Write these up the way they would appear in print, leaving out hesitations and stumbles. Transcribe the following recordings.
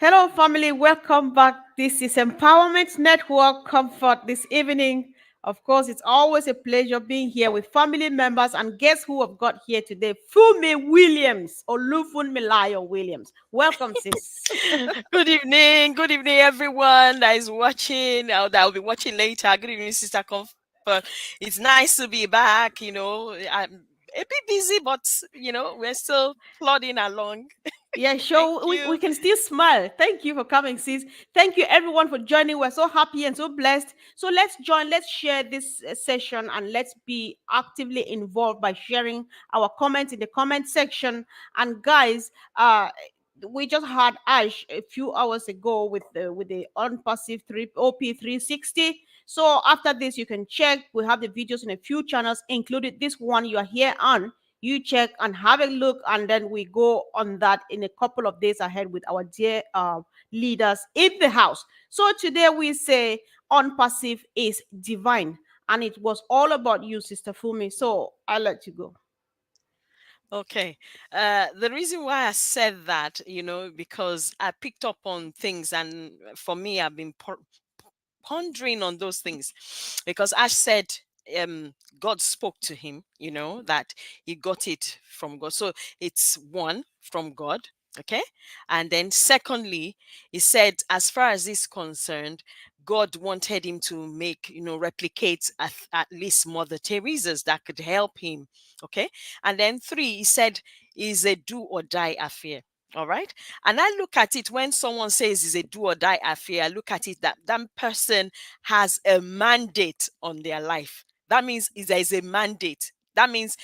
Hello, family. Welcome back. This is Empowerment Network Comfort this evening. Of course, it's always a pleasure being here with family members. And guess who I've got here today? Fumi Williams, Olufun Milayo Williams. Welcome, sis. Good evening, everyone that is watching, that will be watching later. Good evening, Sister Comfort. It's nice to be back. I'm a bit busy, but we're still plodding along. Yeah, Thank sure. We you. can still smile. Thank you for coming, sis. Thank you, everyone, for joining. We're so happy and so blessed. So let's join, let's share this session and let's be actively involved by sharing our comments in the comment section. And guys, we just had Ash a few hours ago with the unpassive 3 OP360. So after this, you can check. We have the videos in a few channels, included this one you are here on. You check and have a look, and then we go on that in a couple of days ahead with our dear leaders in the house. So today we say unpassive is divine, and it was all about you, Sister Fumi. So I'll let you go. Okay. The reason why I said that, because I picked up on things, and for me, I've been pondering on those things because Ash said God spoke to him, that he got it from God. So it's one from God. Okay. And then secondly, he said, as far as this concerned, God wanted him to make, replicate at least Mother Teresa's that could help him. Okay. And then three, he said, is a do or die affair. All right. And I look at it when someone says it's a do or die affair, I look at it that that person has a mandate on their life. That means there is a mandate. That means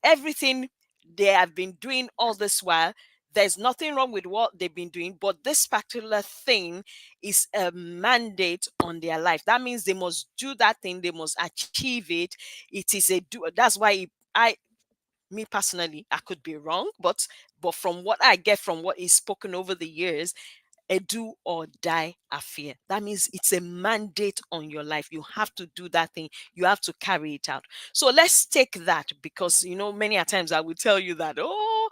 everything they have been doing all this while, there's nothing wrong with what they've been doing, but this particular thing is a mandate on their life. That means they must do that thing, they must achieve it. It is a do. That's why I me personally, I could be wrong, but from what I get from what is spoken over the years, a do or die affair. That means it's a mandate on your life. You have to do that thing. You have to carry it out. So let's take that because many a times I will tell you that all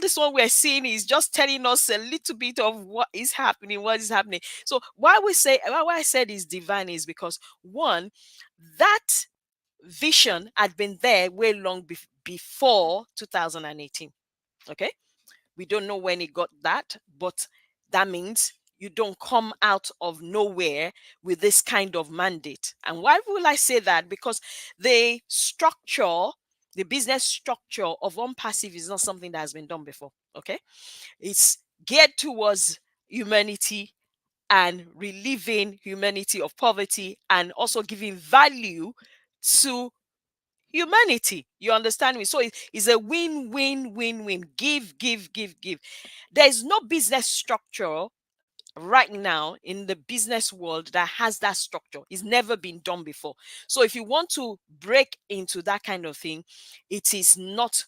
this one we're seeing is just telling us a little bit of what is happening, what is happening. So why I said is divine is because one, that vision had been there way long before 2018. Okay, we don't know when he got that, but that means you don't come out of nowhere with this kind of mandate. And why will I say that? Because the structure, the business structure of OnPassive is not something that has been done before. Okay, it's geared towards humanity and relieving humanity of poverty and also giving value to humanity. You understand me? So it's a win. Give, give, give, give. There is no business structure right now in the business world that has that structure. It's never been done before. So if you want to break into that kind of thing, it is not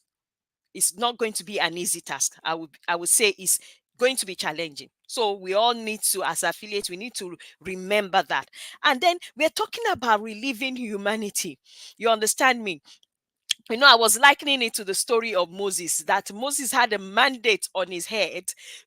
it's not going to be an easy task. I would say it's going to be challenging. So we all need to, as affiliates, we need to remember that. And then we're talking about relieving humanity. You understand me? I was likening it to the story of Moses, that Moses had a mandate on his head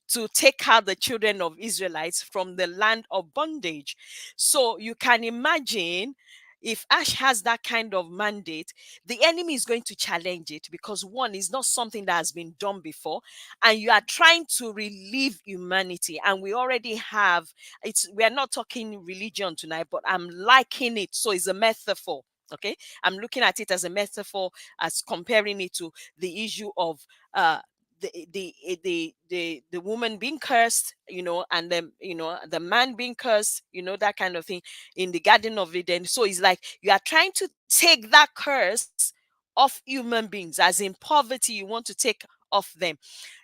to take out the children of Israelites from the land of bondage. So you can imagine if Ash has that kind of mandate, the enemy is going to challenge it because one is not something that has been done before, and you are trying to relieve humanity. And we already have we are not talking religion tonight, but I'm liking it. So it's a metaphor. Okay, I'm looking at it as a metaphor, as comparing it to the issue of the woman being cursed, and the man being cursed, that kind of thing in the Garden of Eden. So it's like you are trying to take that curse off human beings, as in poverty, you want to take off them.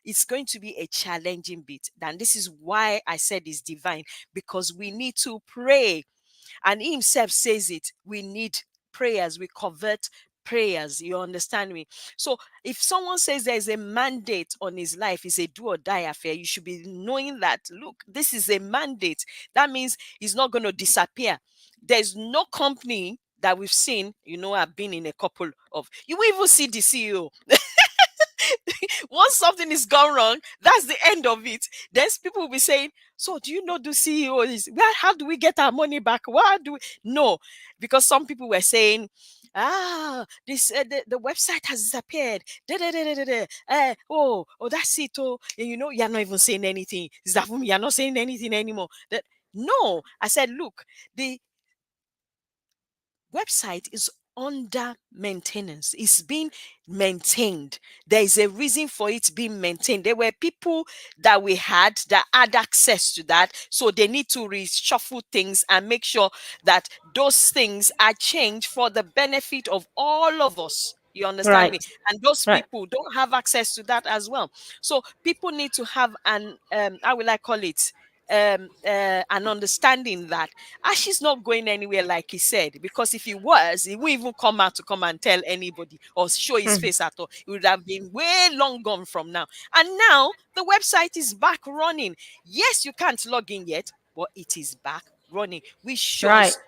It's going to be a challenging bit. And this is why I said it's divine, because we need to pray, and he himself says it. We need prayers. We convert prayers. You understand me? So if someone says there's a mandate on his life, it's a do or die affair, you should be knowing that, look, this is a mandate. That means he's not going to disappear. There's no company that we've seen, I've been in a couple of, you will even see the CEO. Once something is gone wrong, that's the end of it. Then people will be saying, so do you know the CEO is where, how do we get our money back? Why do we no? Because some people were saying, this the website has disappeared. Da, da, da, da, da, da. Oh, that's it. Oh, and you're not even saying anything. Zafumi, you're not saying anything anymore. That no, I said, look, the website is under maintenance. It's being maintained. There is a reason for it being maintained. There were people that we had that had access to that, so they need to reshuffle things and make sure that those things are changed for the benefit of all of us. You understand Right. me? And those Right. people don't have access to that as well. So people need to have an how will I call it? An understanding that Ash is not going anywhere, like he said, because if he was, he wouldn't even come out to come and tell anybody or show his Mhm. face at all. He would have been way long gone from now. And now the website is back running. Yes, you can't log in yet, but it is back running, which Right. shows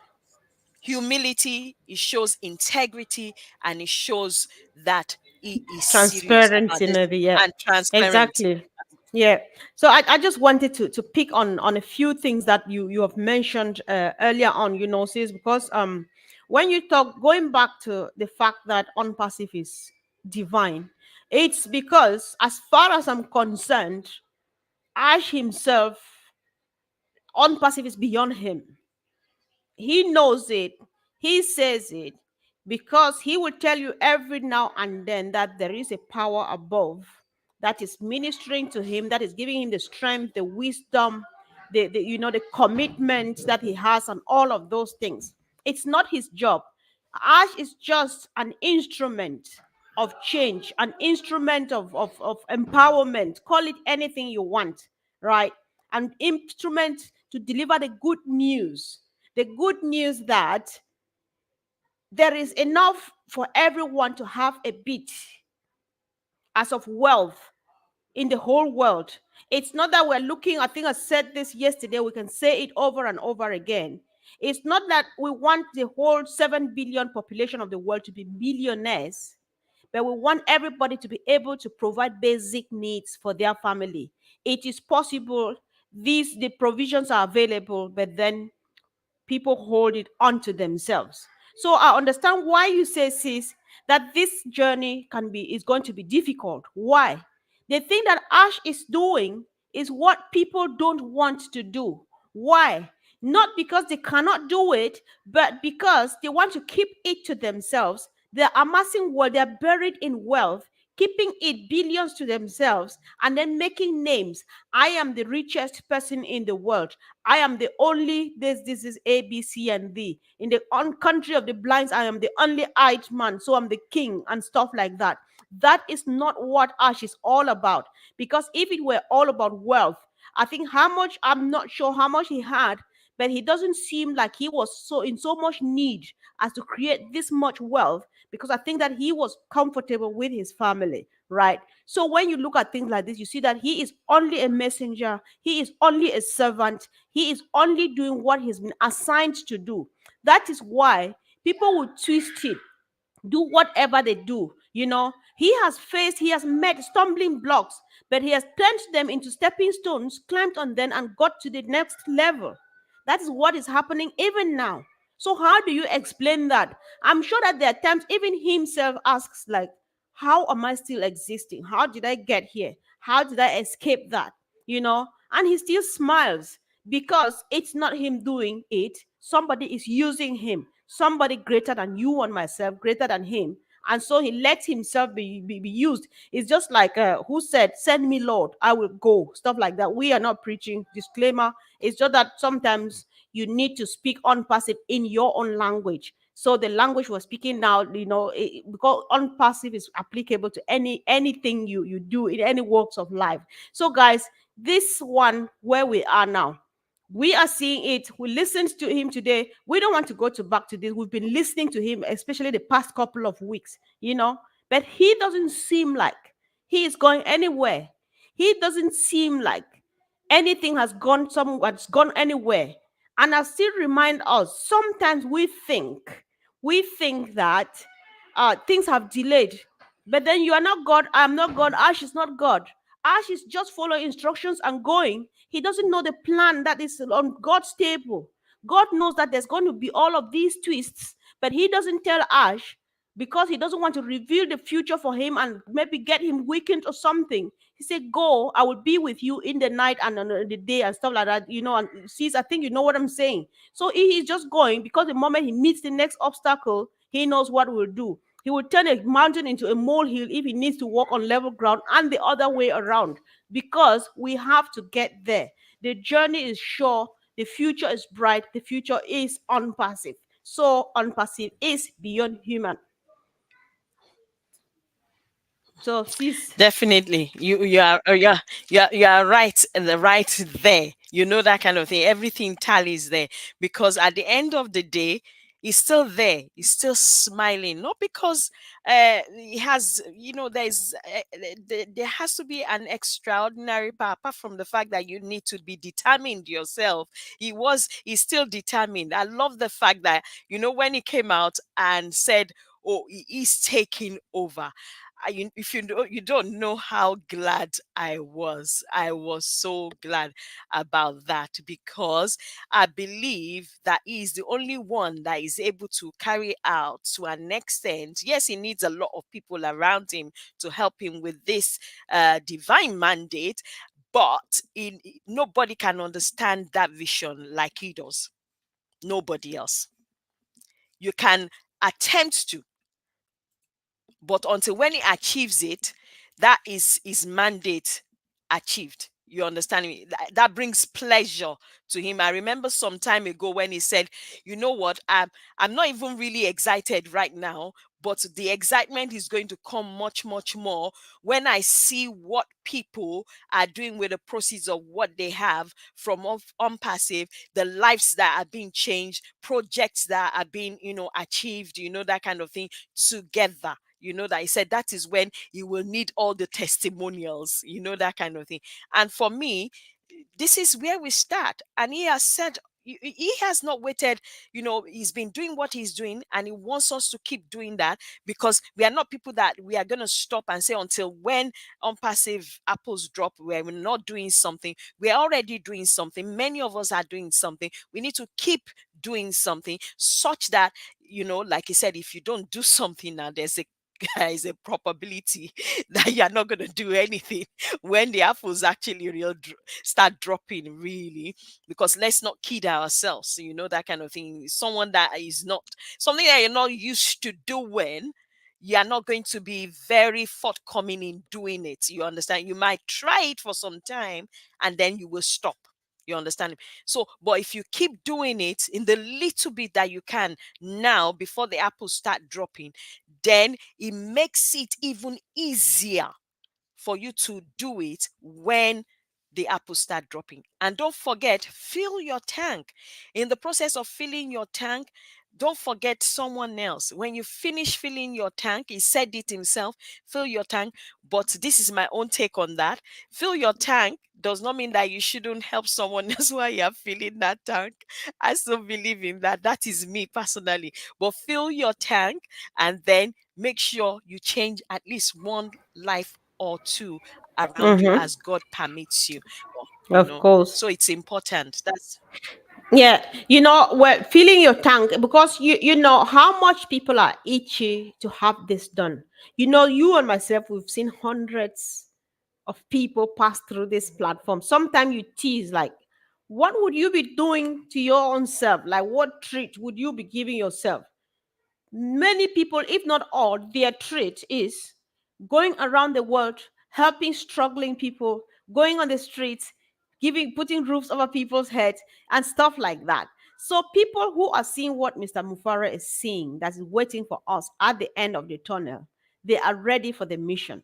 humility, it shows integrity, and it shows that he is serious about Transparency, this maybe. Yeah. and transparent. Exactly. Yeah. So I just wanted to pick on a few things that you have mentioned earlier on, sis, because when you talk going back to the fact that unpassive is divine, it's because as far as I'm concerned, Ash himself, unpassive is beyond him. He knows it. He says it because he will tell you every now and then that there is a power above that is ministering to him, that is giving him the strength, the wisdom, the commitment that he has, and all of those things. It's not his job. Ash is just an instrument of change, an instrument of empowerment. Call it anything you want, right? An instrument to deliver the good news. The good news that there is enough for everyone to have a bit as of wealth in the whole world. It's not that we're looking, I think I said this yesterday, we can say it over and over again. It's not that we want the whole 7 billion population of the world to be millionaires, but we want everybody to be able to provide basic needs for their family. It is possible, the provisions are available, but then people hold it onto themselves. So I understand why you say, sis, that this journey is going to be difficult. Why? The thing that Ash is doing is what people don't want to do. Why? Not because they cannot do it, but because they want to keep it to themselves. They're amassing wealth, they're buried in wealth, keeping it billions to themselves, and then making names. I am the richest person in the world. I am the only this is A, B, C, and D. In the country of the blinds, I am the only eyed man, so I'm the king and stuff like that. That is not what Ash is all about. Because if it were all about wealth, I think I'm not sure how much he had, but he doesn't seem like he was so in so much need as to create this much wealth, because I think that he was comfortable with his family, right? So when you look at things like this, you see that he is only a messenger, he is only a servant, he is only doing what he's been assigned to do. That is why people will twist it, do whatever they do. He has met stumbling blocks, but he has turned them into stepping stones, climbed on them, and got to the next level. That is what is happening even now. So how do you explain that? I'm sure that there are times even himself asks, like, how am I still existing? How did I get here? How did I escape that? And he still smiles because it's not him doing it. Somebody is using him. Somebody greater than you and myself, greater than him. And so he lets himself be used. It's just like who said, send me, Lord, I will go. Stuff like that. We are not preaching. Disclaimer. It's just that sometimes you need to speak unpassive in your own language. So the language we're speaking now, because unpassive is applicable to anything you do in any walks of life. So guys, this one where we are now, we are seeing it. We listened to him today. We don't want to go to back to this. We've been listening to him, especially the past couple of weeks, but he doesn't seem like he is going anywhere. He doesn't seem like anything has gone anywhere. And I still remind us, sometimes we think that things have delayed. But then you are not God. I'm not God. Ash is not God. Ash is just following instructions and going. He doesn't know the plan that is on God's table. God knows that there's going to be all of these twists, but he doesn't tell Ash because he doesn't want to reveal the future for him and maybe get him weakened or something. He said, "Go, I will be with you in the night and on the day and stuff like that." And sees, I think you know what I'm saying. So he's just going because the moment he meets the next obstacle, he knows what will do. He will turn a mountain into a molehill if he needs to walk on level ground, and the other way around, because we have to get there. The journey is sure, the future is bright, the future is unpassive. So, unpassive is beyond human. So, sis. Definitely, you are right, and the right there. You know that kind of thing. Everything tallies there because at the end of the day, he's still there. He's still smiling, not because he has. There's there has to be an extraordinary power apart from the fact that you need to be determined yourself. He's still determined. I love the fact that when he came out and said, "Oh, he is taking over." If you don't know how glad I was so glad about that, because I believe that he is the only one that is able to carry out to an extent. Yes, he needs a lot of people around him to help him with this divine mandate, but nobody can understand that vision like he does. Nobody else. You can attempt to, but until when he achieves it, that is his mandate achieved. You understand me? That brings pleasure to him. I remember some time ago when he said, "You know what? I'm not even really excited right now, but the excitement is going to come much, much more when I see what people are doing with the proceeds of what they have from Unpassive, the lives that are being changed, projects that are being, achieved, that kind of thing together." That he said that is when you will need all the testimonials, that kind of thing. And for me, this is where we start. And he has said, he has not waited. He's been doing what he's doing, and he wants us to keep doing that, because we are not people that we are going to stop and say until when Unpassive apples drop, we're not doing something. We're already doing something. Many of us are doing something. We need to keep doing something, such that, like he said, if you don't do something now, there is a probability that you're not going to do anything when the apples actually start dropping, really. Because let's not kid ourselves, that kind of thing. Someone that is not something that you're not used to doing, you are not going to be very forthcoming in doing it. You understand? You might try it for some time and then you will stop. You understand? So, but if you keep doing it in the little bit that you can now before the apples start dropping, then it makes it even easier for you to do it when the apples start dropping. And don't forget, fill your tank. In the process of filling your tank, don't forget someone else. When you finish filling your tank, he said it himself, fill your tank. But this is my own take on that. Fill your tank does not mean that you shouldn't help someone else while you're filling that tank. I still believe in that. That is me personally. But fill your tank and then make sure you change at least one life or two around you Mm-hmm. as God permits you. Or, Of course. so it's important. That's Yeah, we're filling your tank because you know how much people are itchy to have this done. You and myself, we've seen hundreds of people pass through this platform. Sometimes you tease like, what would you be doing to your own self? Like, what treat would you be giving yourself? Many people, if not all, their trait is going around the world, helping struggling people, going on the streets, putting roofs over people's heads, and stuff like that. So people who are seeing what Mr. Mufara is seeing, that is waiting for us at the end of the tunnel, they are ready for the mission.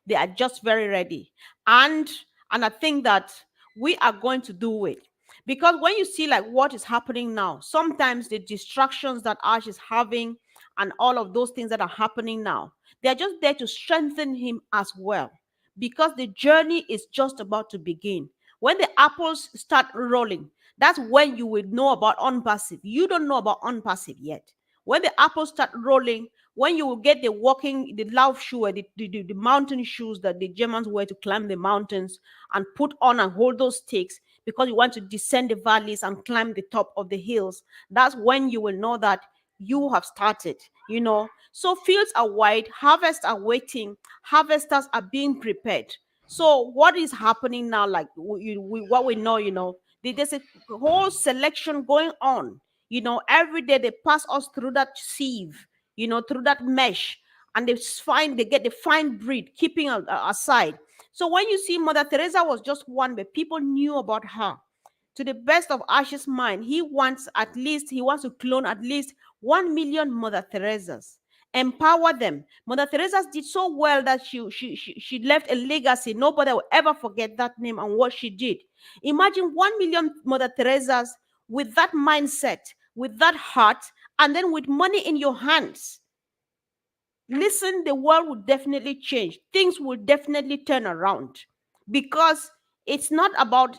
They are just very ready. And and I think that we are going to do it. Because when you see like what is happening now, sometimes the distractions that Ash is having and all of those things that are happening now, they're just there to strengthen him as well. Because the journey is just about to begin. When the apples start rolling, that's when you will know about unpassive. You don't know about unpassive yet. When the apples start rolling, when you will get the lauf shoe, the mountain shoes that the Germans wear to climb the mountains, and put on and hold those sticks because you want to descend the valleys and climb the top of the hills. That's when you will know that you have started. So fields are wide, harvests are waiting, harvesters are being prepared. So what is happening now, like what we know, there's a whole selection going on. Every day they pass us through that sieve, through that mesh, and they get the fine breed, keeping aside. So when you see Mother Teresa was just one, but people knew about her. To the best of Ash's mind, he wants to clone at least 1 million Mother Teresas. Empower them. Mother Teresa did so well that she left a legacy. Nobody will ever forget that name and what she did. Imagine 1 million Mother Teresas with that mindset, with that heart, and then with money in your hands. Listen, the world will definitely change. Things will definitely turn around, because it's not about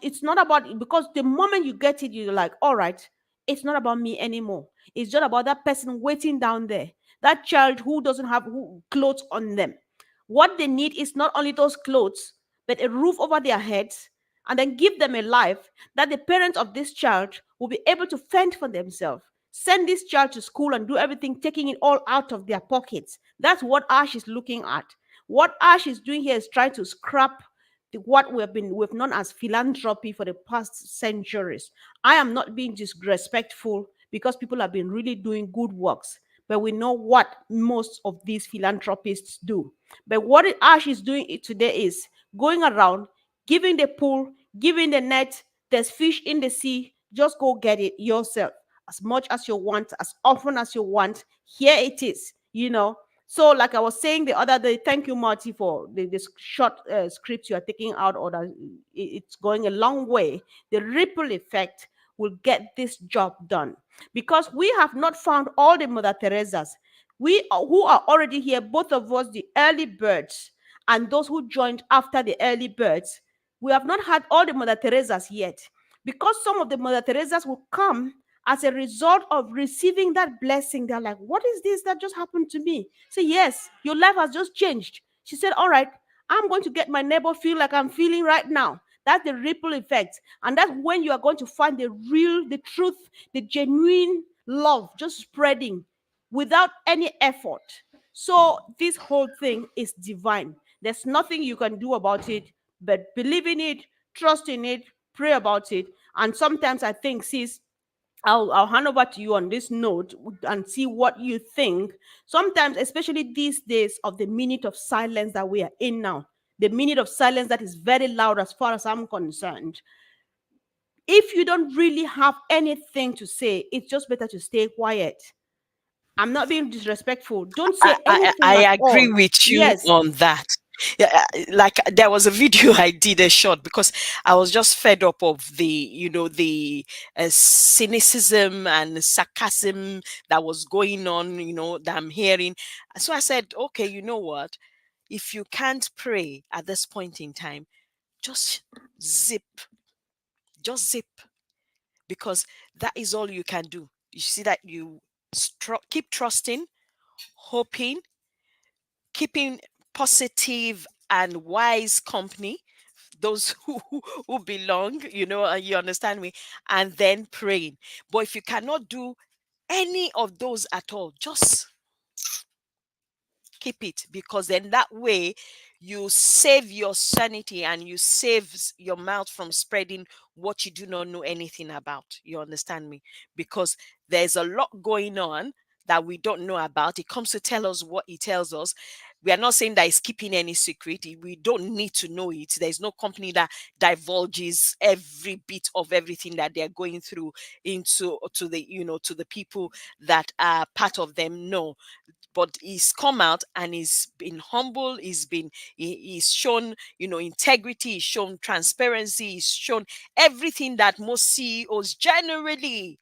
because the moment you get it, you're like, all right, it's not about me anymore. It's just about that person waiting down there, that child who doesn't have clothes on them. What they need is not only those clothes, but a roof over their heads, and then give them a life that the parents of this child will be able to fend for themselves. Send this child to school and do everything, taking it all out of their pockets. That's what Ash is looking at. What Ash is doing here is trying to scrap what we've known as philanthropy for the past centuries. I am not being disrespectful, because people have been really doing good works, but we know what most of these philanthropists do. But what Ash is doing today is going around, giving the pool, giving the net. There's fish in the sea. Just go get it yourself, as much as you want, as often as you want. Here it is. So, like I was saying the other day, thank you, Marty, for the short script you are taking out, or that it's going a long way. The ripple effect will get this job done, because we have not found all the Mother Teresas. Who are already here, both of us, the early birds and those who joined after the early birds. We have not had all the Mother Teresas yet, because some of the Mother Teresas will come as a result of receiving that blessing. They're like, what is this that just happened to me? Say, yes, your life has just changed. She said, all right, I'm going to get my neighbor feel like I'm feeling right now. That's the ripple effect. And that's when you are going to find the truth, the genuine love just spreading without any effort. So this whole thing is divine. There's nothing you can do about it but believe in it, trust in it, pray about it. And sometimes I think, sis, I'll hand over to you on this note and see what you think. Sometimes, especially these days of the minute of silence that we are in now, the minute of silence that is very loud as far as I'm concerned. If you don't really have anything to say, it's just better to stay quiet. I'm not being disrespectful. Don't I, say I, anything I at agree all. with you Yes. on that. Yeah, like there was a video I did a short because I was just fed up of the cynicism and sarcasm that was going on, that I'm hearing. So I said, okay, you know what? If you can't pray at this point in time, just zip, just zip, because that is all you can do. You see that you keep trusting, hoping, keeping positive and wise company, those who belong, you understand me, and then praying. But if you cannot do any of those at all, just keep it, because then that way you save your sanity and you save your mouth from spreading what you do not know anything about. You understand me? Because there's a lot going on that we don't know about. It comes to tell us what it tells us. We are not saying that it's keeping any secret. We don't need to know it. There's no company that divulges every bit of everything that they're going through into to the people that are part of them. No, but he's come out and he's been humble. He's shown integrity, he's shown transparency, he's shown everything that most CEOs generally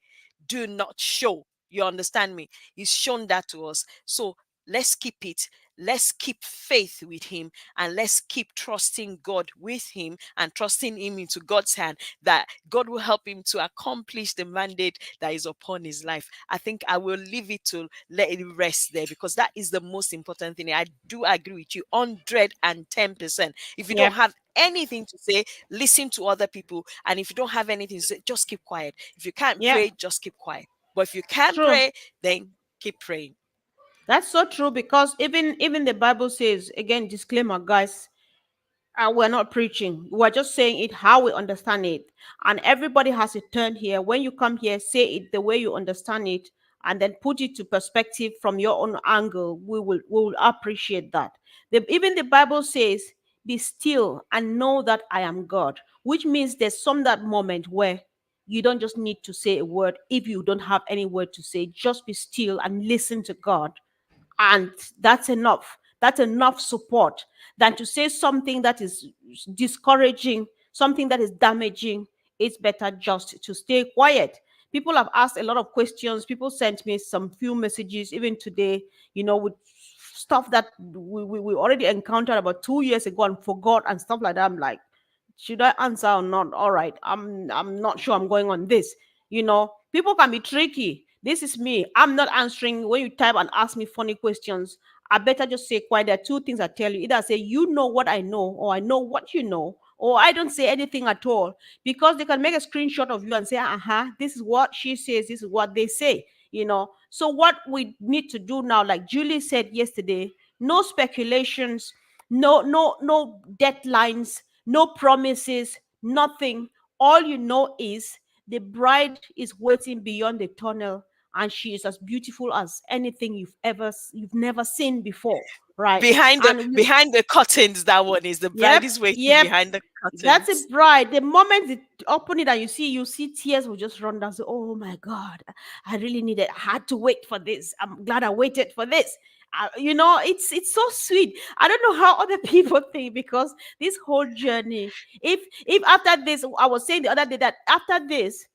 do not show. You understand me? He's shown that to us. So let's keep it. let's keep faith with him, and let's keep trusting God with him, and trusting him into God's hand, that God will help him to accomplish the mandate that is upon his life. I think I will leave it to let it rest there, because that is the most important thing. I do agree with you 110%. If you don't Yep. have anything to say, listen to other people. And if you don't have anything to say, just keep quiet. If you can't Yep. pray, just keep quiet. But if you can True. pray, then keep praying. That's so true because even the Bible says, again, disclaimer, guys, we're not preaching. We're just saying it how we understand it. And everybody has a turn here. When you come here, say it the way you understand it, and then put it to perspective from your own angle. We will appreciate that. Even the Bible says, "Be still and know that I am God," which means there's some that moment where you don't just need to say a word. If you don't have any word to say, just be still and listen to God, and that's enough. That's enough support than to say something that is discouraging, something that is damaging. It's better just to stay quiet. People have asked a lot of questions. People sent me some few messages even today, with stuff that we already encountered about 2 years ago and forgot and stuff like that. I'm like, should I answer or not? All right, I'm not sure I'm going on this. People can be tricky. This is me. I'm not answering when you type and ask me funny questions. I better just say quiet. There are two things I tell you. Either I say you know what I know, or I know what you know, or I don't say anything at all, because they can make a screenshot of you and say, this is what she says, this is what they say. So what we need to do now, like Julie said yesterday, no speculations, no deadlines, no promises, nothing. All you know is the bride is waiting beyond the tunnel, and she is as beautiful as anything you've never seen before, right? And Behind the curtains, that one is the yep, bride is waiting yep. behind the That's a curtains. bride. The moment you open it and you see tears will just run down. Say, "Oh my God, I really needed. I had to wait for this. I'm glad I waited for this." It's so sweet. I don't know how other people think, because this whole journey. If after this, I was saying the other day that after this,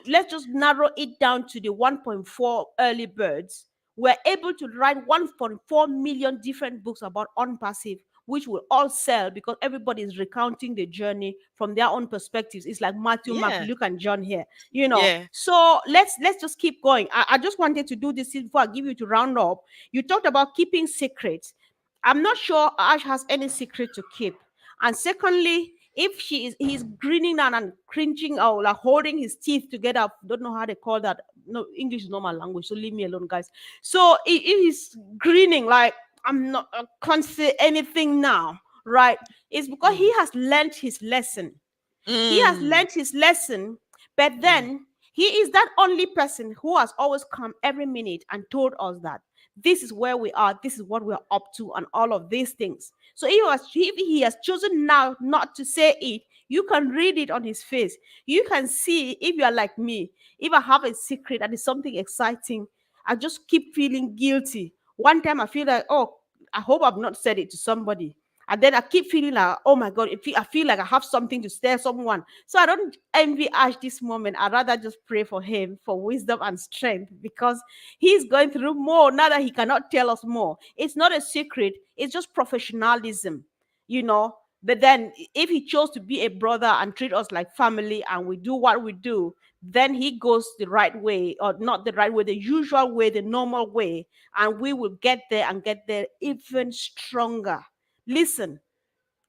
let's just narrow it down to the 1.4 early birds. We're able to write 1.4 million different books about unpassive, which will all sell because everybody is recounting the journey from their own perspectives. It's like Matthew, Mark, Yeah. Luke, and John here. Yeah. So let's just keep going. I just wanted to do this before I give you to round up. You talked about keeping secrets. I'm not sure Ash has any secret to keep. And secondly, if he's grinning and cringing or like holding his teeth together, don't know how they call that. No, English is not my language, so leave me alone, guys. So if he's grinning like, I'm not, I can't say anything now, right? It's because he Mm. has learned his lesson. He has Mm. learned his lesson, but Mm. then he is that only person who has always come every minute and told us that this is where we are, this is what we're up to, and all of these things. So if he has chosen now not to say it, you can read it on his face. You can see, if you are like me, if I have a secret and it's something exciting, I just keep feeling guilty. One time I feel like, oh, I hope I've not said it to somebody. And then I keep feeling like, oh my God, I feel like I have something to tell someone. So I don't envy Ash this moment. I'd rather just pray for him for wisdom and strength, because he's going through more now that he cannot tell us more. It's not a secret, it's just professionalism, you know. But then if he chose to be a brother and treat us like family and we do what we do, then he goes the right way, or not the right way, the usual way, the normal way, and we will get there and get there even stronger. Listen,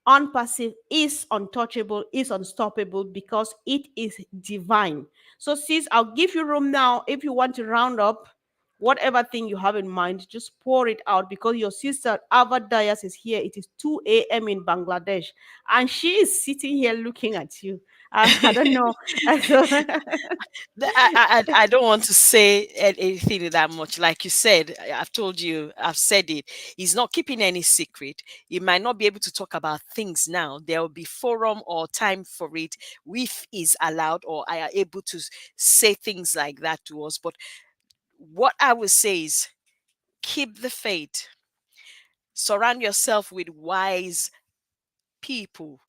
unpassive is untouchable, is unstoppable because it is divine. So, sis, I'll give you room now. If you want to round up whatever thing you have in mind, just pour it out, because your sister Ava Dias is here. It is 2 a.m. in Bangladesh, and she is sitting here looking at you. I don't know. So, I don't want to say anything that much. Like you said, I've told you, I've said it. He's not keeping any secret. He might not be able to talk about things now. There will be forum or time for it if he's allowed or I are able to say things like that to us. But what I would say is keep the faith. Surround yourself with wise people.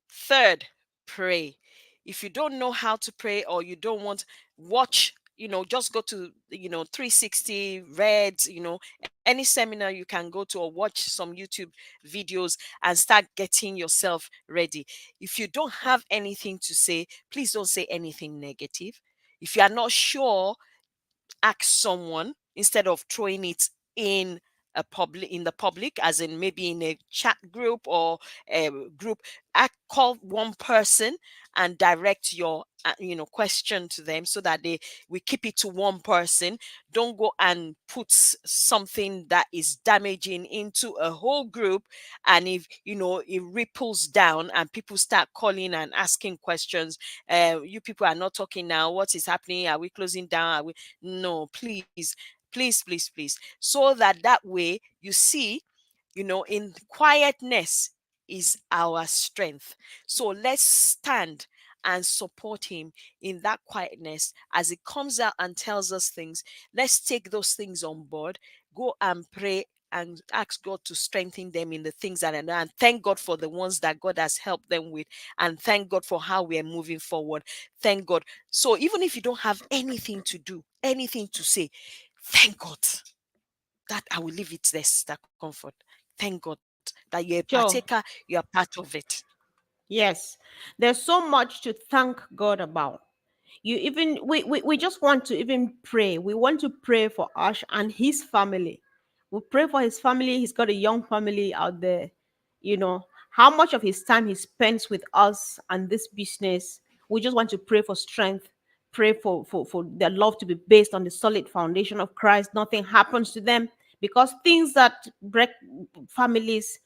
Third, pray. If you don't know how to pray or you don't want, watch just go to 360 Reds, any seminar you can go to, or watch some YouTube videos and start getting yourself ready. If you don't have anything to say, please don't say anything negative. If you are not sure, ask someone instead of throwing it in in the public, as in maybe in a chat group or a group. Call one person and direct your question to them, so that we keep it to one person. Don't go and put something that is damaging into a whole group, and if it ripples down and people start calling and asking questions. You people are not talking now, what is happening, are we closing down, are we? No, please, please, please, please. So that way, you see, in quietness is our strength. So let's stand and support him in that quietness as he comes out and tells us things. Let's take those things on board, go and pray and ask God to strengthen them in the things that I know, and thank God for the ones that God has helped them with, and thank God for how we are moving forward. Thank God. So even if you don't have anything to do, anything to say, thank God. That I will leave it there, Sister Comfort. Thank God that you're a partaker, Sure. you are part of it. Yes. There's so much to thank God about. You even we just want to even pray. We want to pray for Ash and his family. We pray for his family. He's got a young family out there. You know, how much of his time he spends with us and this business. We just want to pray for strength, pray for their love to be based on the solid foundation of Christ. Nothing happens to them, because things that break families,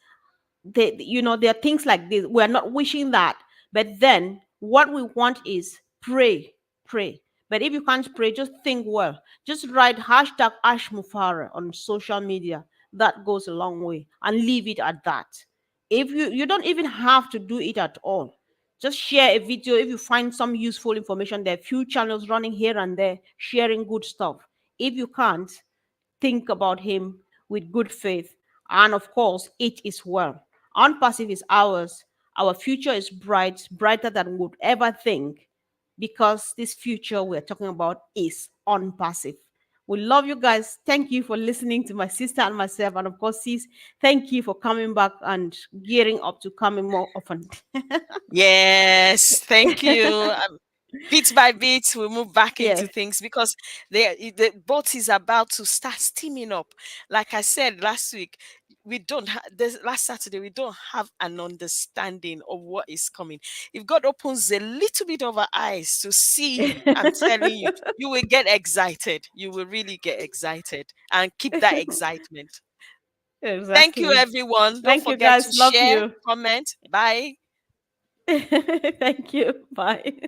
there are things like this. We're not wishing that, but then what we want is pray, pray. But if you can't pray, just think well. Just write hashtag Ashmufara on social media. That goes a long way, and leave it at that. If you don't even have to do it at all, just share a video. If you find some useful information, there are few channels running here and there sharing good stuff. If you can't, think about him with good faith. And of course, it is well. Unpassive is ours. Our future is bright, brighter than we would ever think, because this future we're talking about is unpassive. We love you guys. Thank you for listening to my sister and myself. And of course, sis, thank you for coming back and gearing up to coming more often. Yes, thank you. Bit by bit, we move back into Yeah. things, because the boat is about to start steaming up. Like I said last week, we don't this last Saturday, we don't have an understanding of what is coming. If God opens a little bit of our eyes to see, I'm telling you, you will get excited. You will really get excited, and keep that excitement. Thank you, Exactly. everyone. Don't Thank you, forget guys. to Love share, you. comment. Bye. Thank you. Bye.